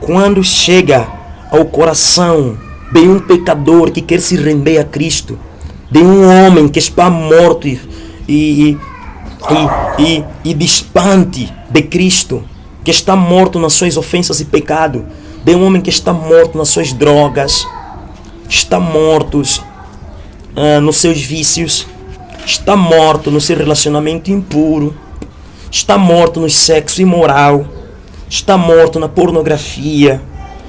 quando chega ao coração de um pecador que quer se render a Cristo, de um homem que está morto e distante de Cristo, que está morto nas suas ofensas e pecado, de um homem que está morto nas suas drogas, está morto nos seus vícios, está morto no seu relacionamento impuro, está morto no sexo imoral, está morto na pornografia,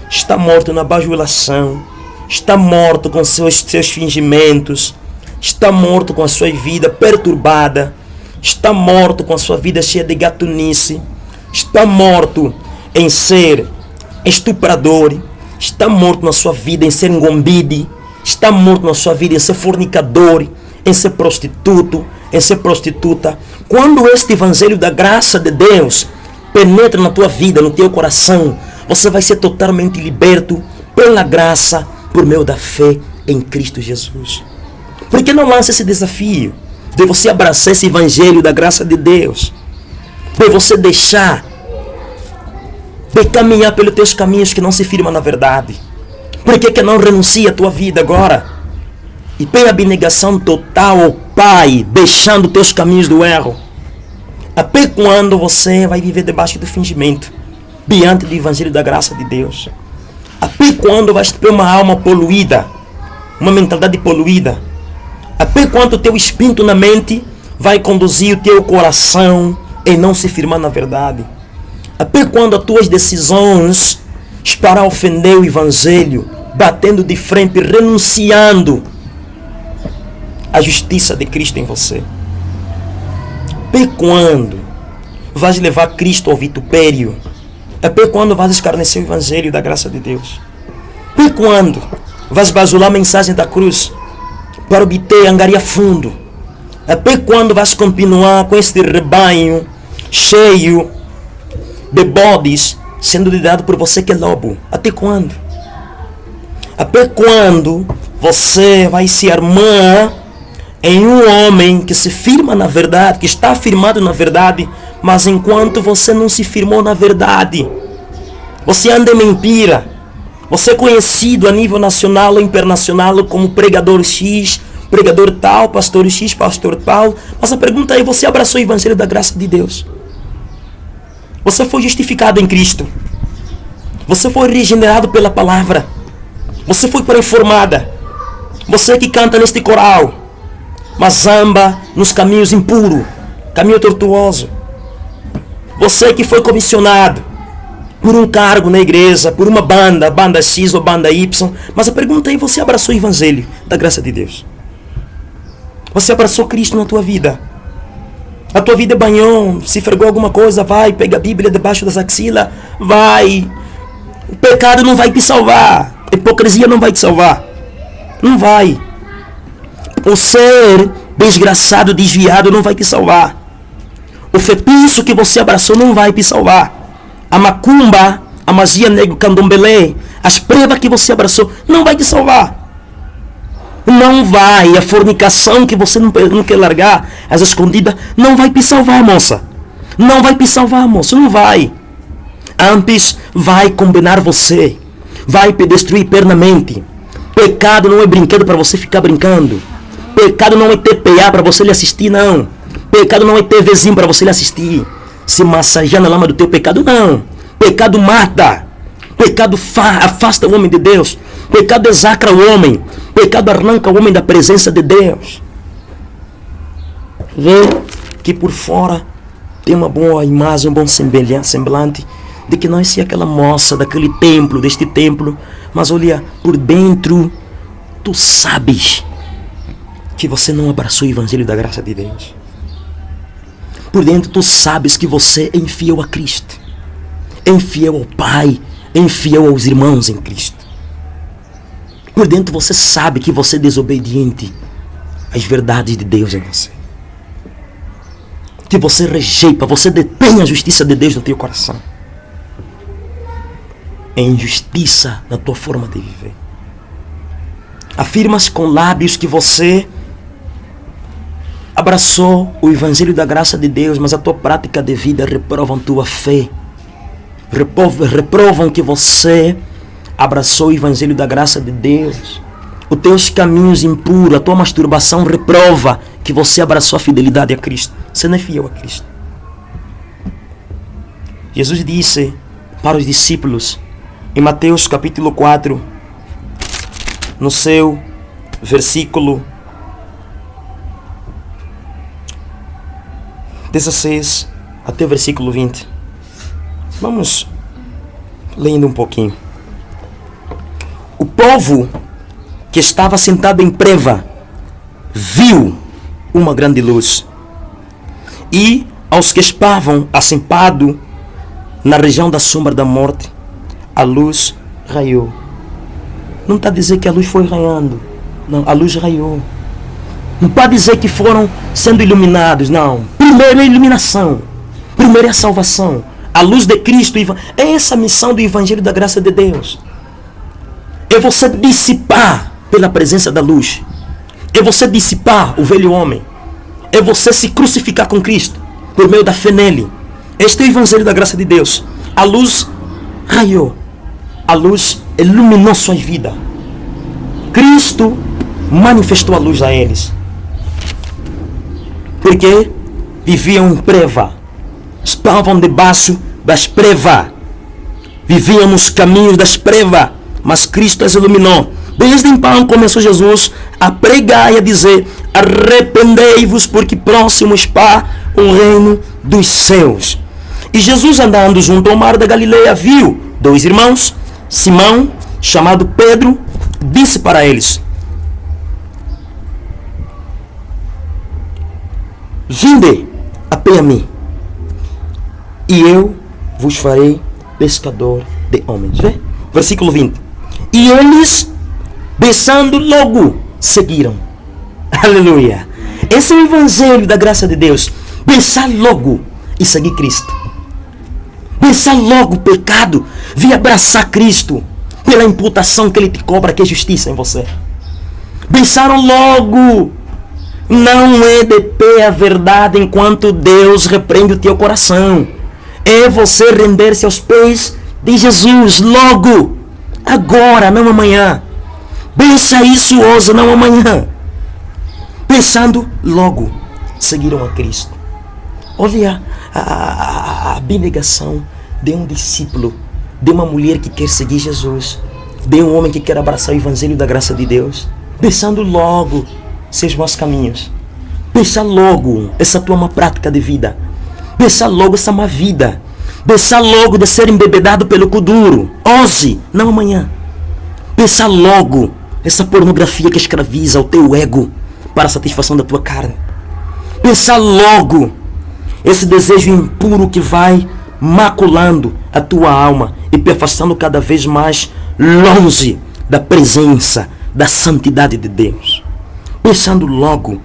está morto na bajulação, está morto com seus fingimentos, está morto com a sua vida perturbada, está morto com a sua vida cheia de gatunice, está morto em ser estuprador, está morto na sua vida em ser engombide, está morto na sua vida em ser fornicador, em ser prostituto, em ser prostituta. Quando este evangelho da graça de Deus penetra na tua vida, no teu coração, você vai ser totalmente liberto pela graça, por meio da fé em Cristo Jesus. Por que não lança esse desafio de você abraçar esse evangelho da graça de Deus, de você deixar de caminhar pelos teus caminhos que não se firmam na verdade? Por que não renuncia a tua vida agora e tem abnegação total ao Pai, deixando teus caminhos do erro? Até quando você vai viver debaixo do fingimento, diante do evangelho da graça de Deus? Até quando vai ter uma alma poluída, uma mentalidade poluída? Até quando o teu espírito na mente vai conduzir o teu coração em não se firmar na verdade? Até quando as tuas decisões para ofender o Evangelho, batendo de frente, renunciando à justiça de Cristo em você? Até quando vais levar Cristo ao vitupério? Até quando vais escarnecer o Evangelho da graça de Deus? Até quando vais basular a mensagem da cruz para obter angariar fundo? Até quando vais continuar com este rebanho cheio de bodes sendo liderado por você que é lobo? Até quando? Até quando você vai se armar em um homem que se firma na verdade, que está firmado na verdade, mas enquanto você não se firmou na verdade, você anda em mentira? Você é conhecido a nível nacional ou internacional como pregador X, pregador tal, pastor X, pastor tal. Mas a pergunta é, você abraçou o Evangelho da graça de Deus? Você foi justificado em Cristo? Você foi regenerado pela palavra? Você foi reformada? Você que canta neste coral, mas anda nos caminhos impuros, caminho tortuoso. Você que foi comissionado por um cargo na igreja, por uma banda, banda X ou banda Y. Mas a pergunta é, você abraçou o Evangelho da graça de Deus? Você abraçou Cristo na tua vida? A tua vida é banhão, se fregou alguma coisa, vai, pega a Bíblia debaixo das axilas, vai. O pecado não vai te salvar. A hipocrisia não vai te salvar. Não vai. O ser desgraçado, desviado não vai te salvar. O feitiço que você abraçou não vai te salvar. A macumba, a magia negro, candomblé, as provas que você abraçou não vai te salvar. Não vai. A fornicação que você não quer largar, as escondidas, não vai te salvar, moça. Não vai te salvar, moço. Não vai. Antes vai condenar você. Vai te destruir pernamente. Pecado não é brinquedo para você ficar brincando. Pecado não é ter PA para você lhe assistir, não. Pecado não é ter vizinho para você lhe assistir. Se massagear na lama do teu pecado, não. Pecado mata. Pecado afasta o homem de Deus. Pecado desacra o homem. Pecado arranca o homem da presença de Deus. Vê que por fora tem uma boa imagem, um bom semblante de que nós é aquela moça daquele templo, deste templo. Mas olha, por dentro tu sabes que você não abraçou o Evangelho da graça de Deus. Por dentro tu sabes que você é infiel a Cristo, é infiel ao Pai, é infiel aos irmãos em Cristo. Por dentro você sabe que você é desobediente às verdades de Deus em você. Que você rejeita, você detém a justiça de Deus no teu coração. É injustiça na tua forma de viver. Afirmas com lábios que você abraçou o Evangelho da graça de Deus, mas a tua prática de vida reprovam tua fé. Reprovam que você abraçou o Evangelho da graça de Deus. Os teus caminhos impuros, a tua masturbação reprova que você abraçou a fidelidade a Cristo. Você não é fiel a Cristo. Jesus disse para os discípulos, em Mateus capítulo 4, no seu versículo 16 até o versículo 20. Vamos lendo um pouquinho. O povo que estava sentado em preva viu uma grande luz, e aos que estavam assentados na região da sombra da morte, a luz raiou. Não está a dizer que a luz foi raiando. Não, a luz raiou. Não pode dizer que foram sendo iluminados, não. Primeiro é a iluminação. Primeiro é a salvação. A luz de Cristo. É essa a missão do Evangelho da graça de Deus. É você dissipar pela presença da luz. É você dissipar o velho homem. É você se crucificar com Cristo por meio da fé nele. Este é o Evangelho da graça de Deus. A luz raiou. A luz iluminou suas vidas. Cristo manifestou a luz a eles. Porque viviam em preva. Estavam debaixo das prevas. Viviam nos caminhos das prevas. Mas Cristo as iluminou. Desde então começou Jesus a pregar e a dizer: arrependei-vos, porque próximo está o reino dos céus. E Jesus, andando junto ao mar da Galileia, viu 2 irmãos, Simão, chamado Pedro, disse para eles: vinde a pé a mim, e eu vos farei pescador de homens. Vê? Versículo 20. E eles, pensando logo, seguiram. Aleluia. Esse é o evangelho da graça de Deus. Pensar logo e seguir Cristo. Pensar logo o pecado, vir abraçar Cristo pela imputação que Ele te cobra, que é justiça em você. Pensaram logo. Não é de pé a verdade enquanto Deus repreende o teu coração. É você render-se aos pés de Jesus logo. Agora, não amanhã. Pensa isso hoje, não amanhã. Pensando logo, seguiram a Cristo. Olha a abnegação de um discípulo, de uma mulher que quer seguir Jesus, de um homem que quer abraçar o evangelho da graça de Deus. Pensando logo seus maus caminhos. Pensa logo essa tua má prática de vida. Pensa logo essa má vida. Pensa logo de ser embebedado pelo cu duro. Hoje, não amanhã. Pensa logo essa pornografia que escraviza o teu ego para a satisfação da tua carne. Pensa logo esse desejo impuro que vai maculando a tua alma e te afastando cada vez mais longe da presença, da santidade de Deus. Pensando logo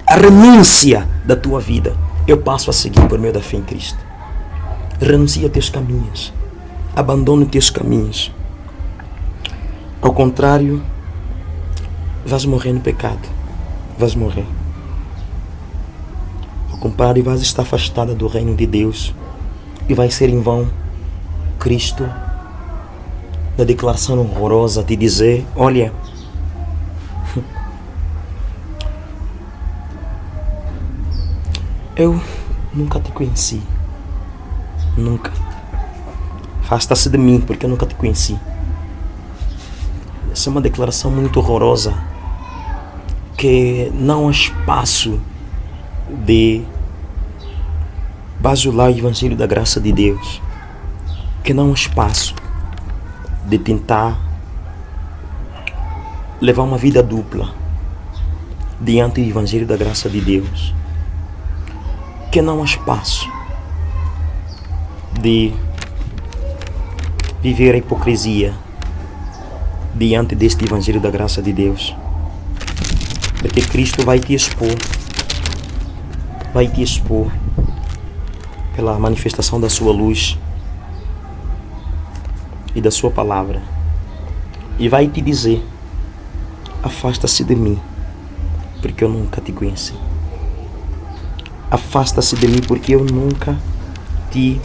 a renúncia da tua vida. Eu passo a seguir por meio da fé em Cristo. Renuncia a teus caminhos. Abandona os teus caminhos. Ao contrário, vais morrer no pecado. Vais morrer. Ao contrário, vais estar afastada do reino de Deus. E vai ser em vão Cristo da declaração horrorosa de dizer: olha, eu nunca te conheci. Nunca. Afasta-se de mim, porque eu nunca te conheci. Essa é uma declaração muito horrorosa, que não há espaço de bajular o evangelho da graça de Deus, que não há espaço de tentar levar uma vida dupla diante do evangelho da graça de Deus, que não há espaço de viver a hipocrisia diante deste evangelho da graça de Deus, porque Cristo vai te expor pela manifestação da sua luz e da sua palavra, e vai te dizer: afasta-se de mim, porque eu nunca te conheci. Afasta-se de mim, porque eu nunca te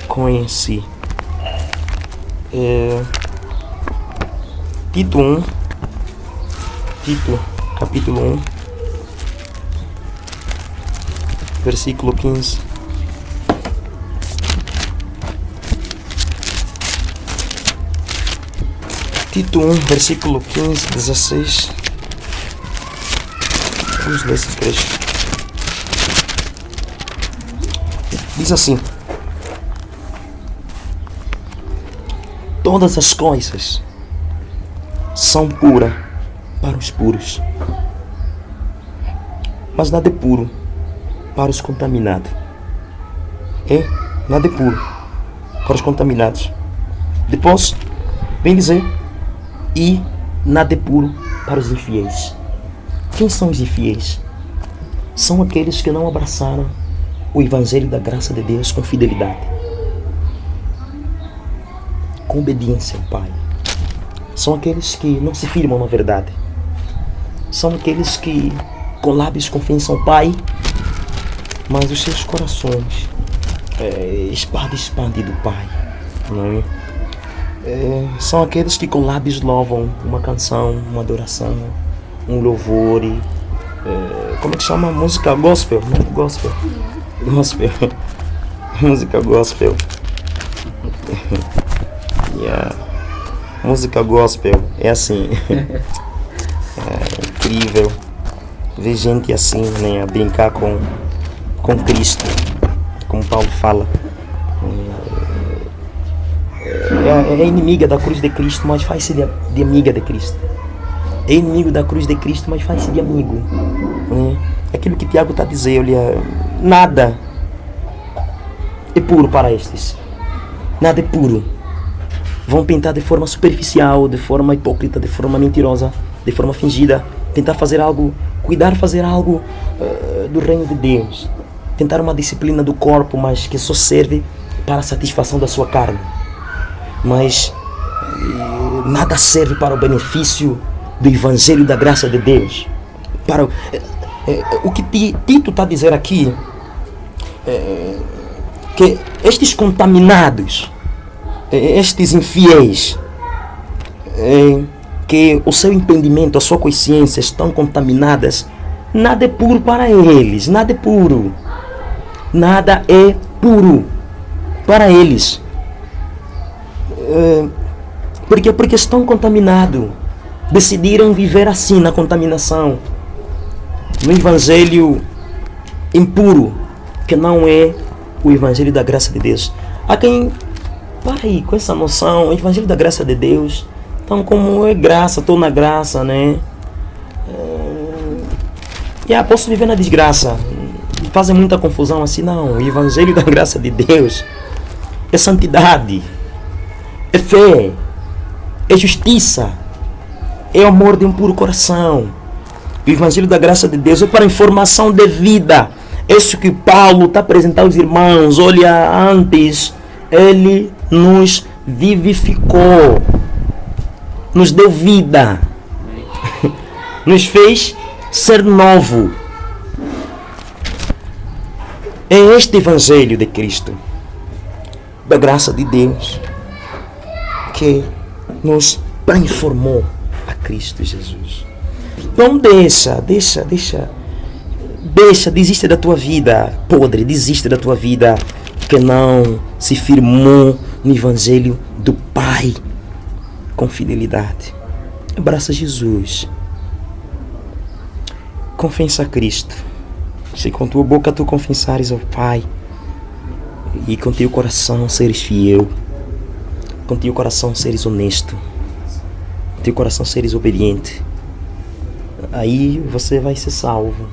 conheci. Tito, capítulo 1, versículo 15. Tito 1, versículo 15, 16. Vamos ler esse trecho. Diz assim: todas as coisas são puras para os puros, mas nada é puro para os contaminados. Nada é puro para os contaminados. Depois vem dizer: e nada é puro para os infiéis. Quem são os infiéis? São aqueles que não abraçaram o evangelho da graça de Deus com fidelidade, com obediência ao Pai. São aqueles que não se firmam na verdade. São aqueles que com lábios confessam ao Pai, mas os seus corações expande do Pai, não é? São aqueles que com lábios louvam uma canção, uma adoração, um louvor, como é que chama? Música gospel, né? Gospel. Música gospel. Música gospel é assim. É incrível ver gente assim, né, a brincar com Cristo, como Paulo fala. É inimiga da cruz de Cristo, mas faz-se de amiga de Cristo. É inimigo da cruz de Cristo, mas faz-se de amigo. É aquilo que Tiago está dizendo, olha, nada é puro para estes. Nada é puro. Vão pintar de forma superficial, de forma hipócrita, de forma mentirosa, de forma fingida. Tentar fazer algo, cuidar fazer algo do reino de Deus. Tentar uma disciplina do corpo, mas que só serve para a satisfação da sua carne. Mas nada serve para o benefício do Evangelho da graça de Deus. Para o que Tito está a dizer aqui, que estes contaminados, estes infiéis, que o seu entendimento, a sua consciência estão contaminadas, nada é puro para eles, nada é puro. Nada é puro para eles. Porque estão contaminados. Decidiram viver assim, na contaminação, no evangelho impuro, que não é o evangelho da graça de Deus. Há quem para aí com essa noção, o evangelho da graça de Deus, então como é graça, estou na graça, né? Posso viver na desgraça. Fazem muita confusão assim. Não, o evangelho da graça de Deus é santidade, é fé, é justiça, é amor de um puro coração. O evangelho da graça de Deus é para informação de vida. Isso que Paulo está apresentando aos irmãos. Olha, antes ele nos vivificou, nos deu vida, nos fez ser novo. É este evangelho de Cristo, da graça de Deus, que nos transformou a Cristo Jesus. Não desiste da tua vida podre, desiste da tua vida que não se firmou no evangelho do Pai com fidelidade. Abraça Jesus. Confessa a Cristo. Se com tua boca tu confessares ao Pai e com teu coração seres fiel, com teu coração seres honesto, com teu coração seres obediente, aí você vai ser salvo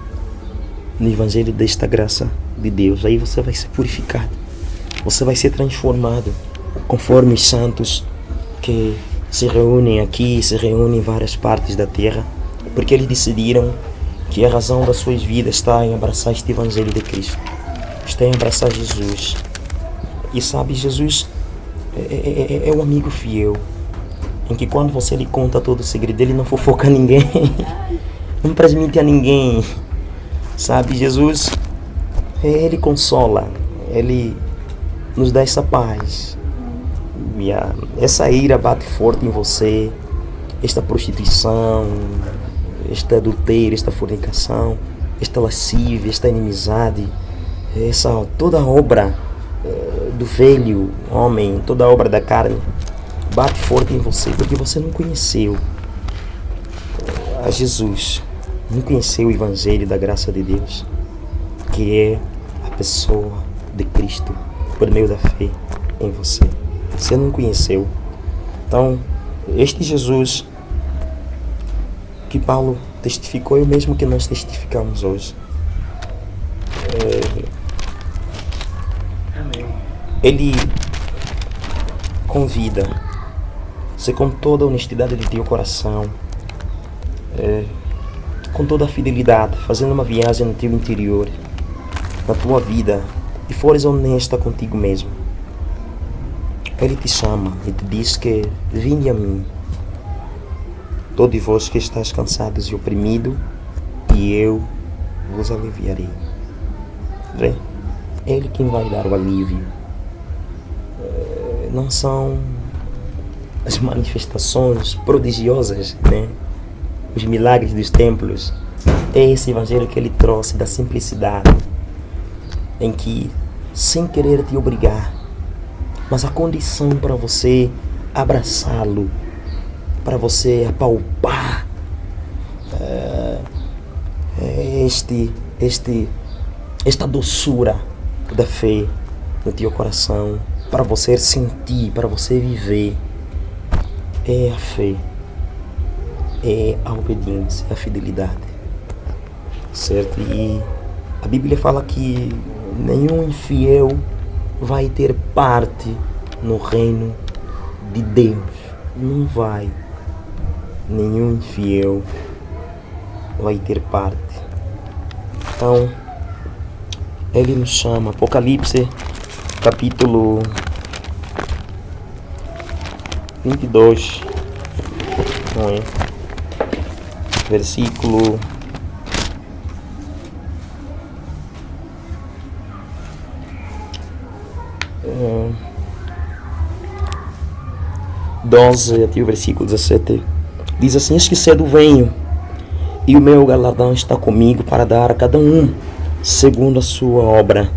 no evangelho desta graça de Deus. Aí você vai ser purificado, você vai ser transformado conforme os santos que se reúnem aqui, se reúnem em várias partes da terra, porque eles decidiram que a razão das suas vidas está em abraçar este evangelho de Cristo, está em abraçar Jesus. E sabe, Jesus é um amigo fiel, em que quando você lhe conta todo o segredo, ele não fofoca a ninguém, não transmite a ninguém. Sabe, Jesus, ele consola, ele nos dá essa paz. E essa ira bate forte em você, esta prostituição, este adultério, esta fornicação, esta lascívia, esta inimizade, toda a obra do velho homem, toda a obra da carne, bate forte em você, porque você não conheceu a Jesus, não conheceu o evangelho da graça de Deus, que é a pessoa de Cristo, por meio da fé em você. Você não conheceu. Então, este Jesus que Paulo testificou é o mesmo que nós testificamos hoje. Ele convida você com toda a honestidade de teu coração, com toda a fidelidade, fazendo uma viagem no teu interior, na tua vida, e fores honesta contigo mesmo. Ele te chama e te diz que vinde a mim, todos vós que estáis cansados e oprimidos, e eu vos aliviarei. Vê? Ele quem vai dar o alívio. Não são as manifestações prodigiosas, né? Os milagres dos templos. É esse evangelho que ele trouxe da simplicidade, em que, sem querer te obrigar, mas a condição para você abraçá-lo, para você apalpar esta doçura da fé, no teu coração, para você sentir, para você viver, é a fé, é a obediência, é a fidelidade, certo? E a Bíblia fala que nenhum infiel vai ter parte no reino de Deus. Não vai. Nenhum infiel vai ter parte. Então, ele nos chama. Apocalipse, capítulo 22, não é? Versículo 12 até o versículo 17. Diz assim: eis que cedo venho, e o meu galardão está comigo para dar a cada um segundo a sua obra.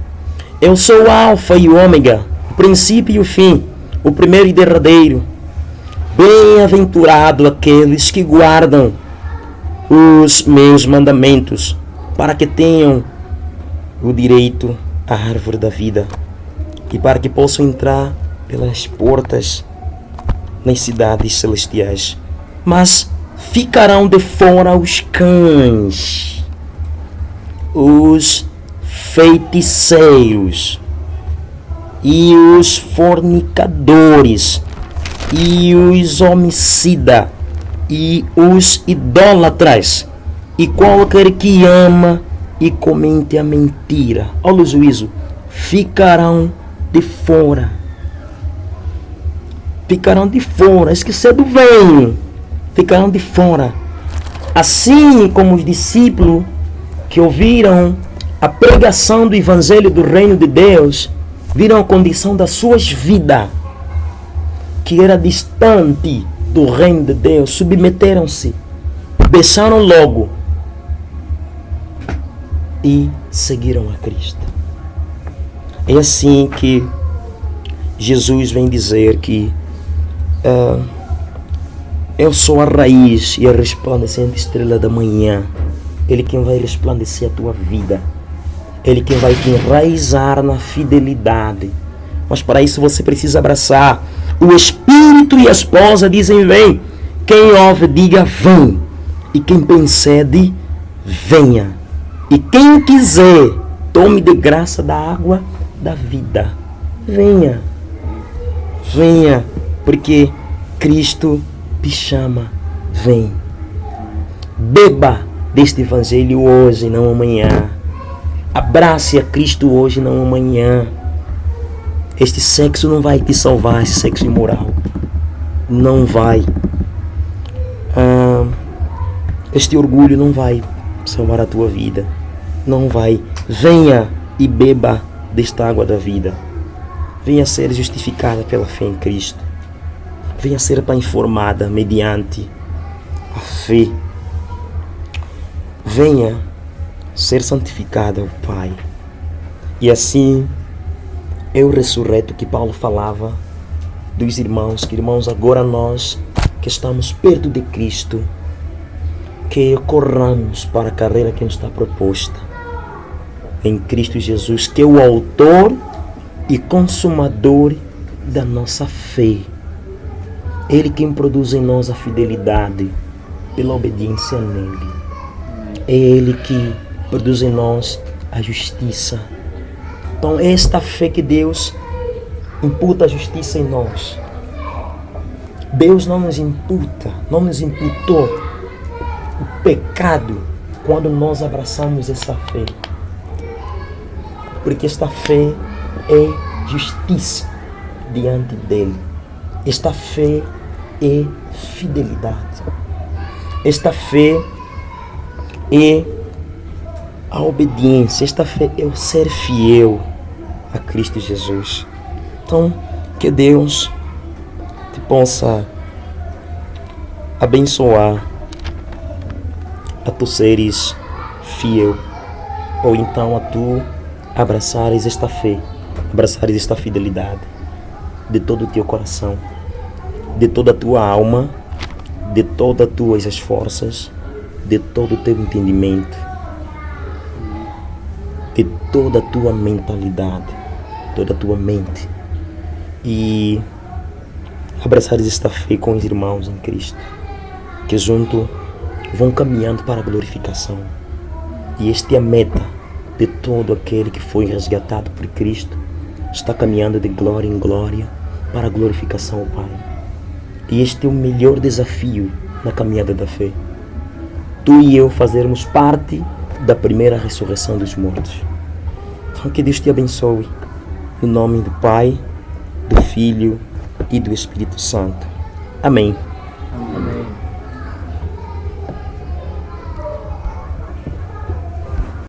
Eu sou o Alfa e o Ômega, o princípio e o fim, o primeiro e derradeiro. Bem-aventurado aqueles que guardam os meus mandamentos, para que tenham o direito à árvore da vida, e para que possam entrar pelas portas nas cidades celestiais. Mas ficarão de fora os cães, os feiticeiros, e os fornicadores, e os homicidas, e os idólatras, e qualquer que ama e comente a mentira. Olha o juízo. Ficarão de fora. Ficarão de fora. Esqueceram do venho. Ficarão de fora. Assim como os discípulos que ouviram a pregação do Evangelho do Reino de Deus, viram a condição das suas vidas, que era distante do Reino de Deus, submeteram-se, deixaram logo e seguiram a Cristo. É assim que Jesus vem dizer que eu sou a raiz e a resplandecente estrela da manhã. Ele quem vai resplandecer a tua vida. Ele quem vai te enraizar na fidelidade. Mas para isso você precisa abraçar. O Espírito e a esposa dizem: vem. Quem ouve, diga: vem. E quem concede, venha. E quem quiser, tome de graça da água da vida. Venha. Venha. Porque Cristo te chama. Vem. Beba deste Evangelho hoje, não amanhã. Abrace a Cristo hoje, não amanhã. Este sexo não vai te salvar, esse sexo imoral. Não vai. Este orgulho não vai salvar a tua vida. Não vai. Venha e beba desta água da vida. Venha ser justificada pela fé em Cristo. Venha ser transformada mediante a fé. Venha ser santificada ao Pai. E assim é o ressurreto que Paulo falava dos irmãos, que irmãos, agora nós que estamos perto de Cristo, que corramos para a carreira que nos está proposta em Cristo Jesus, que é o autor e consumador da nossa fé. Ele quem produz em nós a fidelidade pela obediência nele. É Ele que produz em nós a justiça. Então é esta fé que Deus imputa a justiça em nós. Deus não nos imputa, não nos imputou o pecado quando nós abraçamos essa fé. Porque esta fé é justiça diante dele. Esta fé é fidelidade. Esta fé é a obediência. Esta fé é o ser fiel a Cristo Jesus. Então, que Deus te possa abençoar a tu seres fiel, ou então a tu abraçares esta fé, abraçares esta fidelidade de todo o teu coração, de toda a tua alma, de todas as tuas forças, de todo o teu entendimento, de toda a tua mentalidade, toda a tua mente e abraçares esta fé com os irmãos em Cristo, que junto vão caminhando para a glorificação. E esta é a meta de todo aquele que foi resgatado por Cristo, está caminhando de glória em glória para a glorificação ao Pai. E este é o melhor desafio na caminhada da fé. Tu e eu fazermos parte da primeira ressurreição dos mortos. Então que Deus te abençoe, no nome do Pai, do Filho e do Espírito Santo. Amém. Amém.